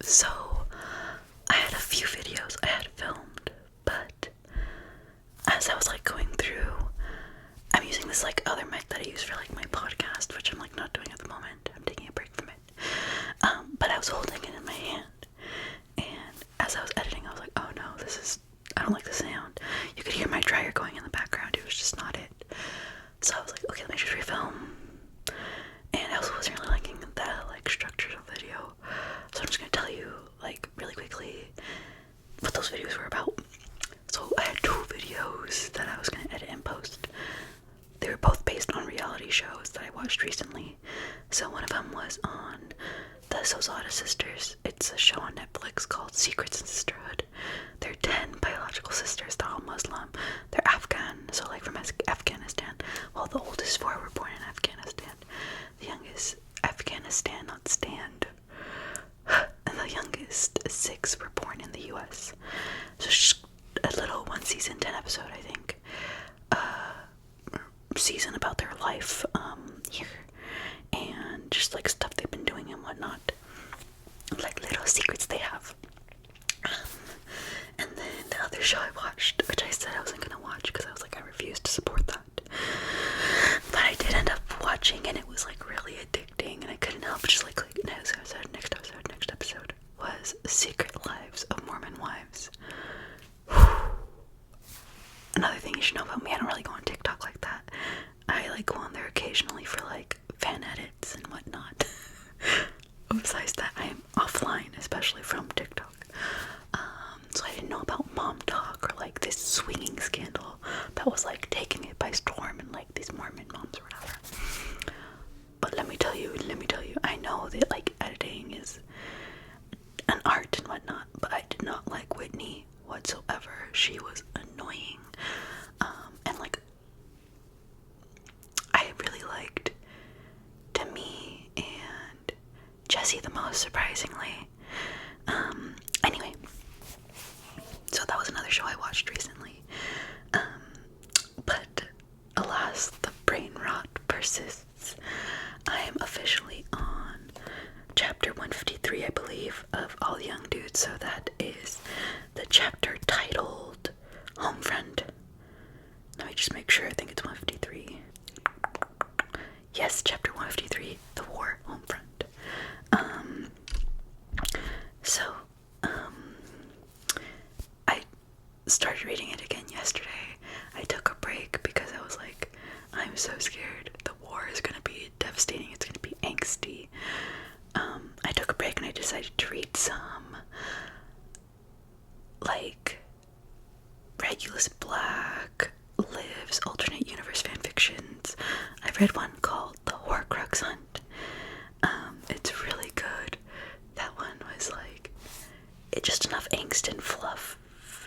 So I had a few videos I had filmed, but as I was like going through, I'm using this like other mic that I use for like my podcast, which I'm like not doing at the moment. I'm taking a break from it. But I was holding it in my hand, and as I was editing, I was like, oh no, I don't like the sound. You could hear my dryer going in the background. It was just not it. So I was like, okay, let me just refilm. And I also wasn't really liking the like structure of the video, so I'm just gonna tell you like really quickly what those videos were about. So I had 2 videos that I was gonna edit and post. They were both based on reality shows that I watched recently. So one of them was on the Sozada sisters. It's a show on Netflix called Secrets and Sisterhood. They're 10 biological sisters. They're all Muslim. They're Afghan, so like from Afghanistan. Well, the oldest 4 were born in Afghanistan. The youngest, Afghanistan, not stand. And the youngest 6 were born in the US. So just a little 1 season, 10 episode, I think. Season about their life here. And just like stuff they've been doing and whatnot. Like little secrets they have. And then the other show I watched, which I said I wasn't gonna watch because I was like, I refused to support that. But I did end up watching, and it was like really addicting, and I couldn't help but just like click next episode was Secret Lives of Mormon Wives. Another thing you should know about me, I don't really go on TikTok like that. I like go on there occasionally for like fan edits and whatnot. Besides that, I am offline, especially from TikTok. So I didn't know about Mom Talk or like this swinging scandal that was like taking it by storm, and like these Mormon moms or whatever. But let me tell you, I know that like editing is an art and whatnot, but I did not like Whitney whatsoever. She was annoying. And like I really liked Demi and Jessie the most, surprisingly. Anyway, so that was another show I watched recently. But alas, the brain rot persists. I am officially on chapter 153, I believe, of All the Young Dudes. So that is the chapter titled Homefront. Let me just make sure. I think it's 153. Yes, chapter 153, The War Homefront. I started reading it again yesterday. I took a break because I was like, I'm so scared. The war is going to be devastating. It's going to be angsty. I took a break and I decided to read some like Regulus Black, Liv's alternate universe fanfictions. I've read one called The Horcrux Hunt. It's really good. That one was like, it just enough angst and fluff,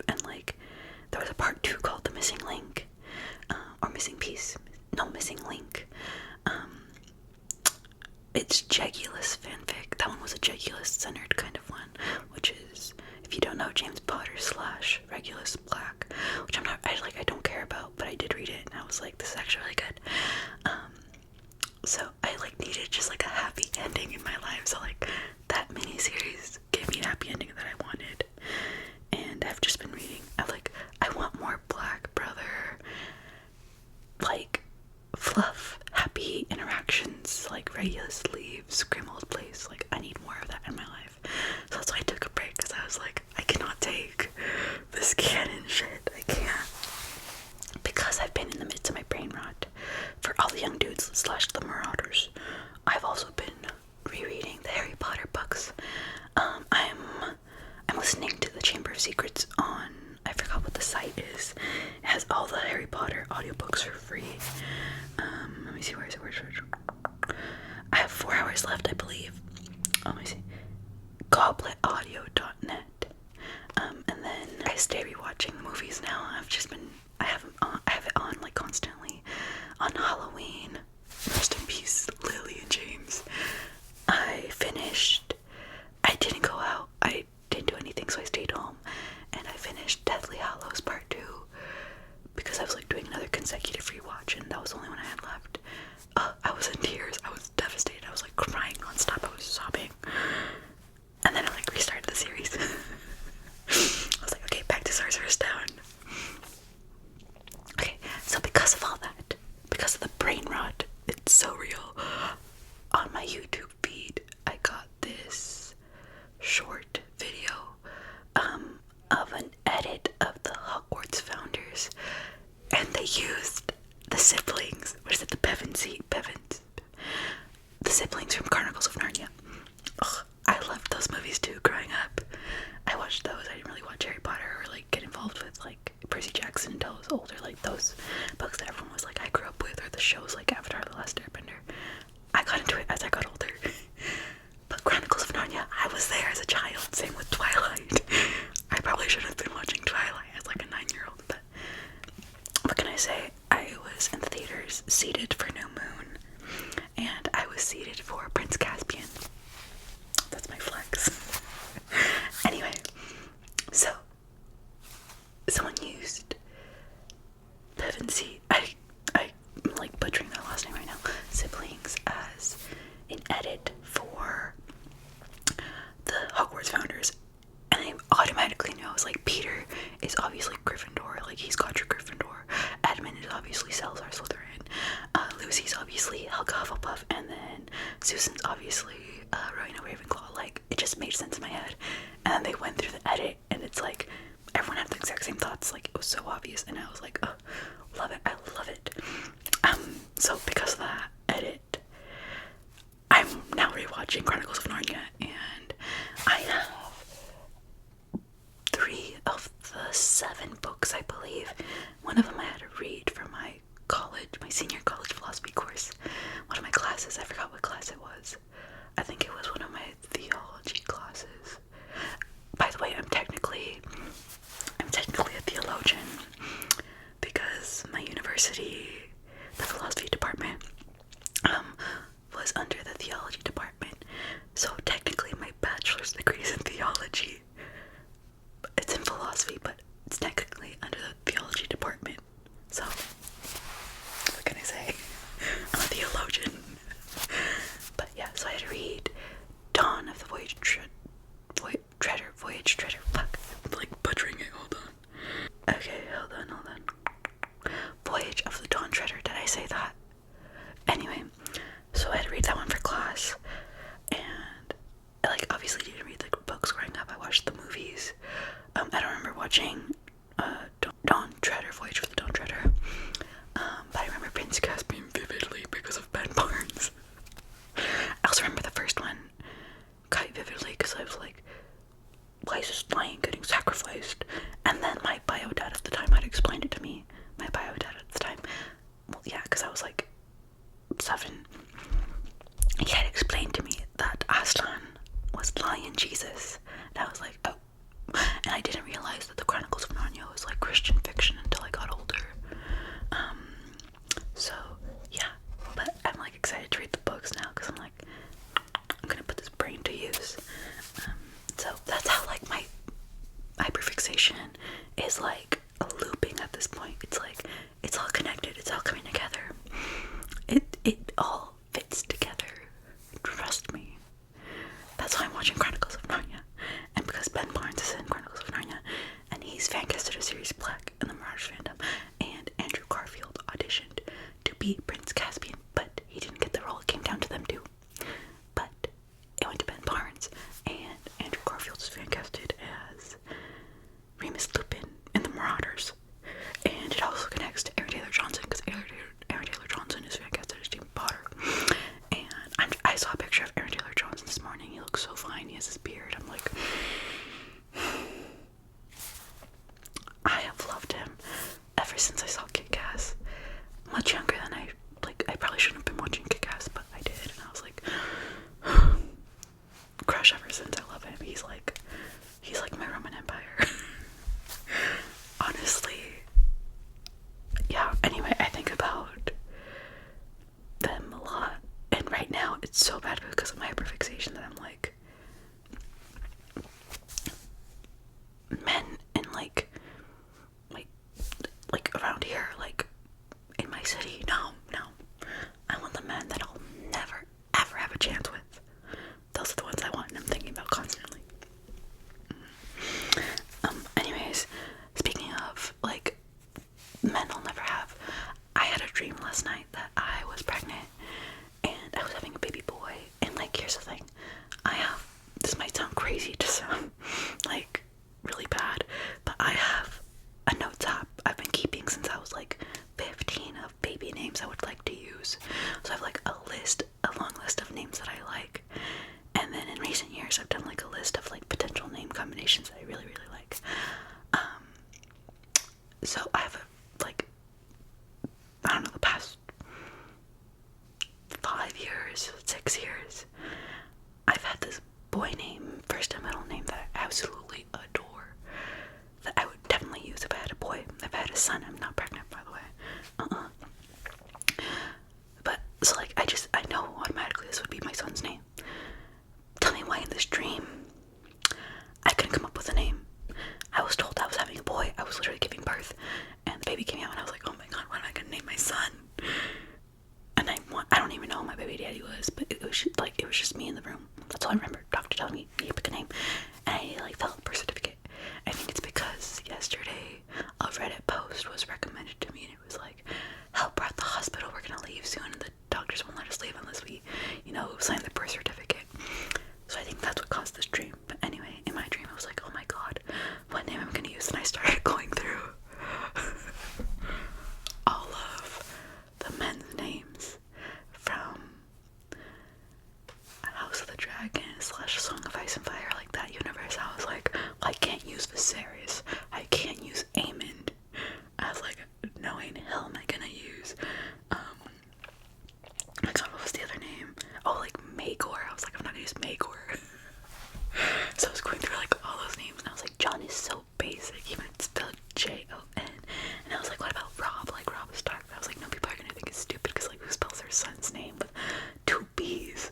and like there was a part 2 called The Missing Link, or Missing Piece. No, Missing Link. It's Jegulus fanfic. That one was a Jegulus centered kind of one, which is, if you don't know, James Potter / Regulus Black, which I don't care about, but I did read it and I was like, this is actually really good. So I like needed just like a happy ending in my life, so like that miniseries gave me a happy ending that I wanted. And I've just been reading, I want more Black Brother like fluff, happy interactions, like Regulus leaves Grimmauld Place. Like I need more of that in my life. So that's why I took a break, because I was like, I cannot take this canon shit. I can't. Because I've been in the midst of my brain rot for All the Young Dudes / The Marauders. I've also been rereading the Harry Potter books. I'm listening to the Chamber of Secrets on, I forgot what the site is. It has all the Harry Potter audiobooks for free. Let me see, where is it? I have 4 hours left, I believe. Let me see. Gobletaudio.net. And then I stay rewatching movies now. I have it on like constantly. On Halloween, rest in peace, Lily and James. I didn't go out. I didn't do anything, so I stayed home. And I finished Deathly Hallows Part 2 because I was like doing another consecutive rewatch, and that was the only one I had left. I was in tears. I was devastated. I was like crying nonstop. I was sobbing. And then I like restarted my YouTube feed, I got this short video of an edit of the Hogwarts founders, and they used the siblings. What is it? The Bevins. The siblings from Chronicles of Narnia. Ugh, I loved those movies too growing up. I watched those. I didn't really watch Harry Potter or like get involved with like Percy Jackson until I was older. Like those books that everyone was like I grew up with, or the shows like Avatar: The Last Airbender. I got into it as I got older. But Chronicles of Narnia, I was there as a child. Same with Twilight. I probably should have been watching Twilight as like a 9-year-old, but what can I say? I was in the theaters seated for New Moon, and I was seated for Prince Caspian. That's my flex. Anyway, so someone used Pevensey, I'm like butchering their last name right now, siblings, as an edit for the Hogwarts founders, and I automatically knew. I was like, Peter is obviously Gryffindor, like he's Godric Gryffindor. Edmund is obviously Salazar Slytherin. Lucy's obviously Helga Hufflepuff, and then Susan's obviously Rowena Ravenclaw. Like, it just made sense in my head. And then they went through the edit, and it's like everyone had the exact same thoughts. Like, it was so obvious, and I was like, oh, love it, I love it. So because of that edit, I'm now rewatching Chronicles of Narnia, and I have 3 of the 7 books, I believe. One of them I had to read for my senior college philosophy course. One of my classes, I forgot what class it was. I think it was one of my theology classes. By the way, I'm technically a theologian because my university, the philosophy department, was under the theology department. So technically my bachelor's degree is in theology. It's in philosophy, but it's technically under the theology department. So, what can I say? I'm a theologian. But yeah, so I had to read Dawn of the Voyage Treader. Fuck, I'm like butchering it. Hold on. Okay, hold on. Voyage of the Dawn Treader. Did I say that? Anyway, so I had to read that one for class, and like obviously didn't read the books growing up. I watched the movies. I don't remember watching Dawn Treader, Voyage of the Dawn Treader, but I remember Prince Caspian vividly because of Ben Barnes. I also remember the first one quite vividly because I was like, why is this lion getting sacrificed? And then my bio dad at the time had explained it to me. My bio dad at the time, well, yeah, because I was like 7. He had explained to me that Aslan was Lion Jesus. And I was like, oh. And I didn't realize that the Chronicles of Narnia was like Christian fiction until I got older. So yeah, but I'm like excited to read the books now because I'm like, I'm gonna put this brain to use. So that's how like my hyperfixation is like looping at this point. It's like it's all connected. It's all coming together. It all fits together. Trust me. That's why I'm watching Chronicles of Narnia. And because Ben Barnes is in Chronicles of Narnia, and he's fan-casted as Sirius Black in the Marauders fandom, and Andrew Garfield auditioned to be Prince Caspian, but he didn't get the role. It came down to them too. But it went to Ben Barnes, and Andrew Garfield is fan-casted as Remus Lupin in the Marauders. And it also connects to Aaron Taylor Johnson, because Aaron Taylor Johnson is fan-casted as James Potter. And I saw a picture of Aaron Taylor Johnson this morning. He looks so fine. He has his beard. I'm like, I have loved him ever since I saw Kick-Ass. Much younger than I probably shouldn't have been watching Kick-Ass, but I did, and I was like, crush ever since. I love him. He's like my Roman Empire. Honestly, yeah. Anyway, I think about them a lot, and right now it's so bad because of my hyperfixation that I'm like, men in like around here, like in my city, no, I want the men that I'll never ever have a chance with. Those are the ones I want, and I'm thinking about constantly. Anyways, speaking of like men I'll never have, I had a dream last night that I was pregnant and I was having a baby boy, here's the thing. This might sound crazy to sound like really bad, but I have a notes app I've been keeping since I was like 15 of baby names I would like to use. So I have like a long list of names that I like. And then in recent years, I've done like a list of like potential name combinations that I really, really like. So I have I don't know, the past 5 years, 6 years, I've had this boy name, first and middle name, that I absolutely adore, that I would definitely use if I had a boy. If I had a son, I'm not pregnant, by the way. But, so like, I know automatically this would be my son's name. Tell me why in this dream I couldn't come up with a name. I was told I was having a boy. I was literally giving birth, and the baby came out, and I was like, oh my god, what am I gonna name my son? And I don't even know who my baby daddy was, but it was just me in the room. That's all I remember. Doctor telling me, you pick a name, and I like felt a birth certificate. I think it's because yesterday a Reddit post was recommended to me, and it was like, help, we're at the hospital, we're gonna leave soon, and the doctors won't let us leave unless we, sign the birth certificate. So I think that's what caused this dream. But anyway, in my dream I was like, oh my god, what name am I gonna use? And I started going through all of the men's names from House of the Dragon / Song of Ice and Fire, like that universe. I was like, well, I can't use Viserys, I can't use Aemond. I was like, knowing hell am I gonna use oh my god, what was the other name? Oh, like Maegor. I was like, I'm not gonna use Maegor. So I was going through like all those names, and I was like, John is so basic, even it's spelled Jon. And I was like, what about Rob? Like, Rob is Stark. I was like, no, people are gonna think it's stupid because like, who spells their son's name with 2 B's?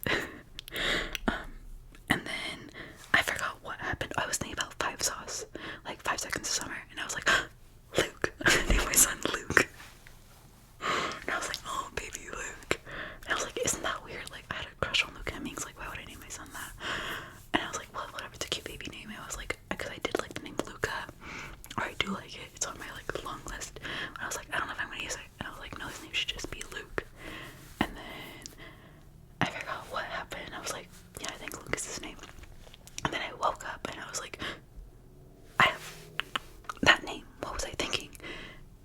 And then I forgot what happened. I was thinking about 5 Sauce, like 5 Seconds of Summer, and I was like, Luke. I named my son Luke. And I was like, oh, baby Luke. And I was like, isn't that weird? Like, I had a crush on Luke Hemmings. Like, why would I name my son that? And I was like, well, whatever, it's a cute baby name. I was like, because I did like the name Luca, or I do like it. It's on my like long list. And I was like, I don't know if I'm gonna use it. And I was like, no, his name should just be Luke. And then I forgot what happened. I was like, yeah, I think Luke is his name. And then I woke up and I was like, I have that name. What was I thinking?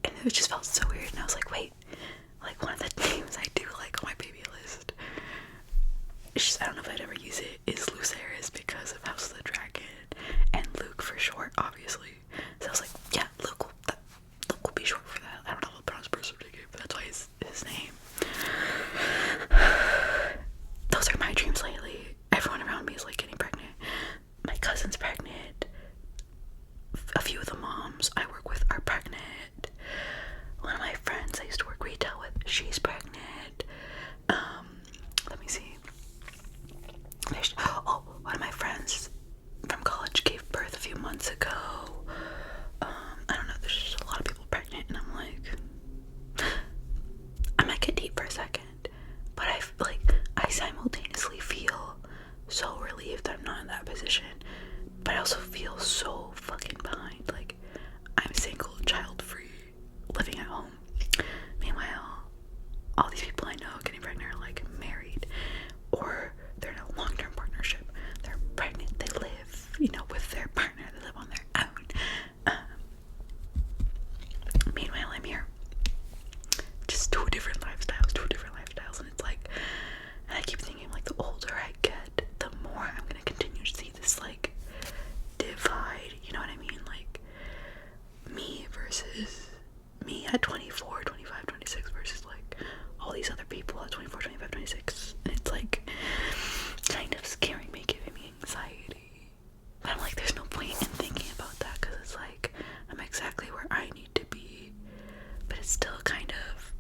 And it just felt so weird. And I was like, wait, like one of the names I do like on my baby list, it's just, I don't know if I'd ever use it, is Lucerys because of House of the Dragon, and Luke for short, obviously. So I was like, yeah, Luke will be short for that. I don't know what put on his birth certificate, but that's why his name. Those are my dreams lately. Everyone around me is like getting pregnant. My cousin's pregnant. A few of the moms I work with are pregnant. One of my friends I used to work retail with, she's pregnant. Let me see. One of my friends from college gave birth a few months ago. I don't know, there's just a lot of people pregnant, and I'm like, I might get deep for a second, but I simultaneously feel so relieved that I'm not in that position, but I also feel so fucking behind. Like, I'm single, child-free, living at home. Meanwhile, all these people I know getting pregnant are like married, or they're in a long-term partnership. They're pregnant, they live, with their partner, they live on their own. Meanwhile, I'm here. Just two different lifestyles, and it's like, and I keep thinking, like, the older I get, the more I'm gonna continue to see this, like, divide, you know what I mean? Like, me versus me at 24, 25, 26 versus, like, all these other people at 24, 25, 26, and it's, like, kind of scaring me, giving me anxiety. But I'm like, there's no point in thinking about that, because it's like, I'm exactly where I need to be, but it's still kind of,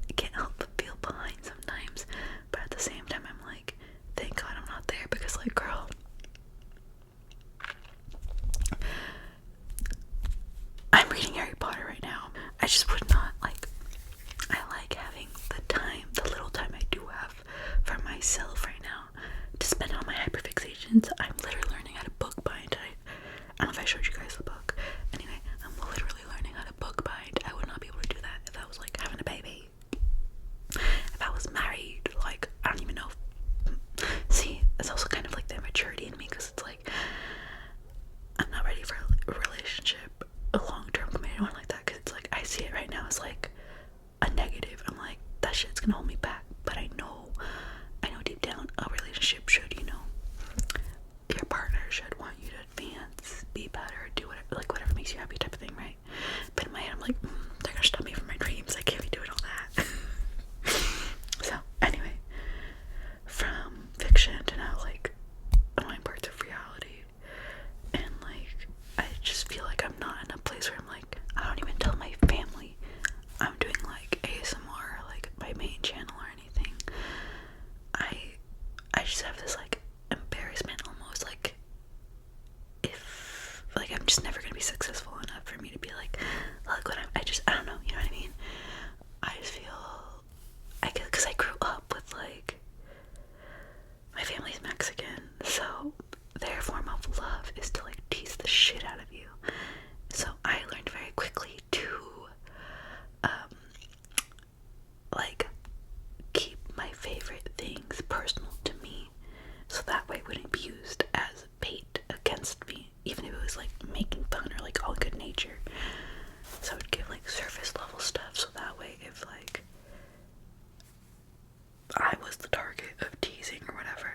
I can't help but feel behind sometimes, but at the same time, I'm like, thank God I'm not there, because, like, girl, I'm reading Harry Potter right now. I just would not, like, I like having the little time I do have for myself right now to spend on my hyperfixations. I'm literally learning how to book bind. I don't know if I showed you guys the book. Anyway, I'm literally learning how to book bind. I would not be able to do that if I was, like, having a baby. If I was married, like, I don't even know. See, it's also kind of like the immaturity in me, because it's like I'm not ready for a relationship, a long-term committed one like that, because it's like I see it right now as like a negative. I'm like, that shit's gonna hold me back. But I know deep down a relationship should, you know, your partner should want you to advance, be better, do whatever, like whatever makes you happy type of thing, right? But in my head I'm like, they're gonna stop me from my dreams, I can't be doing all that. So anyway, from fiction to now like annoying parts of reality, and like I just feel like I'm not in a place where I'm like, I don't even tell my family I'm doing like ASMR, like my main channel or anything. I just have this like embarrassment almost, like if like I'm just never gonna be successful enough for me to be like, look what I don't know, you know what I mean? I just feel, I guess because I grew up with like, my family's Mexican, so their form of love is to like tease the shit out of you. So I learned very quickly to like keep my favorite things personal to me, so that way it wouldn't be used as bait against me, even if it was like making fun or like all good nature. So I would give like surface level stuff, so that way if like I was the target of teasing or whatever,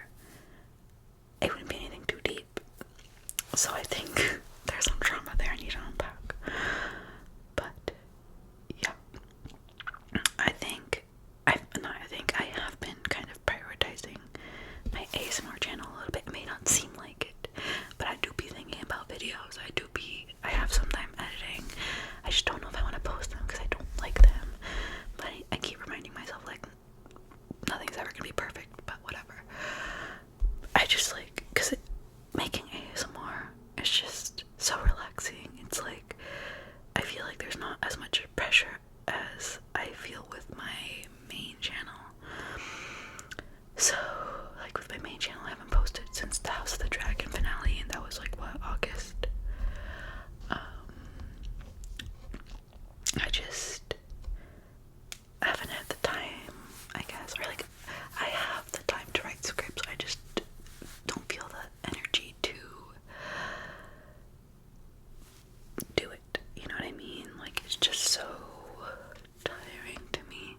it wouldn't be anything too deep. So I think there's some trauma there I need to unpack. But yeah, I think I have been kind of prioritizing my ASMR channel a little bit. It may not seem like it, but I do be thinking about videos. I have some time editing. I just don't know if I want to post them because I don't like them. But I keep reminding myself like nothing's ever gonna be perfect, but whatever. I just like, because making ASMR is just so relaxing. It's like, I feel like there's not as much pressure as I feel with my main channel. So, like with my main channel, I haven't posted since the House of the Dragon finale, and that was like, what, August? I just haven't had the time, I guess, or like, I have the time to write scripts, I just don't feel the energy to do it, you know what I mean? Like, it's just so tiring to me.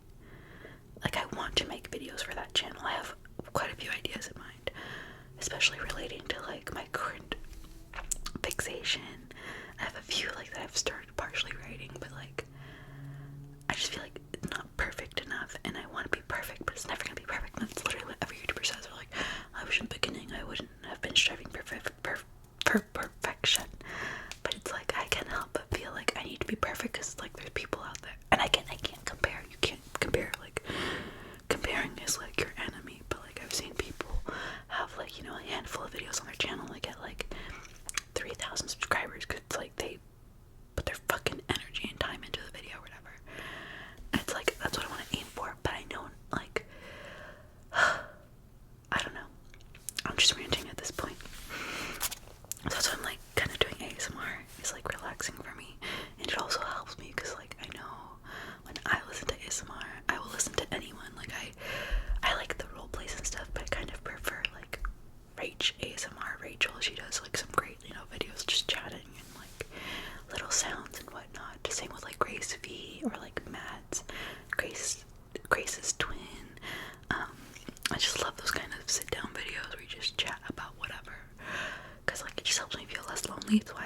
Like, I want to make videos for that channel. I have quite a few ideas in mind, especially relating to like my current fixation. I have a few like that I've started partially writing, but like I just feel like it's not perfect enough, and I want to be perfect, but it's never gonna be perfect. And that's literally what every YouTuber says. They're like, I wish in the beginning I wouldn't have been striving for perfection. But it's like, I can't help but feel like I need to be perfect, because like there's people out there, and I can't compare. You can't compare. Like, comparing is like your enemy. But like, I've seen people have like, you know, a handful of videos on their channel, like get like 3,000 subscribers, because it's like they put their fucking energy and time into the video or whatever. And it's like, that's what I want to aim for. But I know, like, I don't know, I'm just ranting at this point. So that's why I'm like kind of doing ASMR. It's like relaxing for me, and it also helps me because like I know when I listen to ASMR, I will listen to anyone. Like I like the role plays and stuff, but I kind of prefer like Rachel. She does like some great, you know, videos just chatting and like little sounds and whatnot. Same with like Grace V or like Matt's Grace's twin. I just love those kind of sit down videos where you just chat about whatever, because like it just helps me feel less lonely. That's why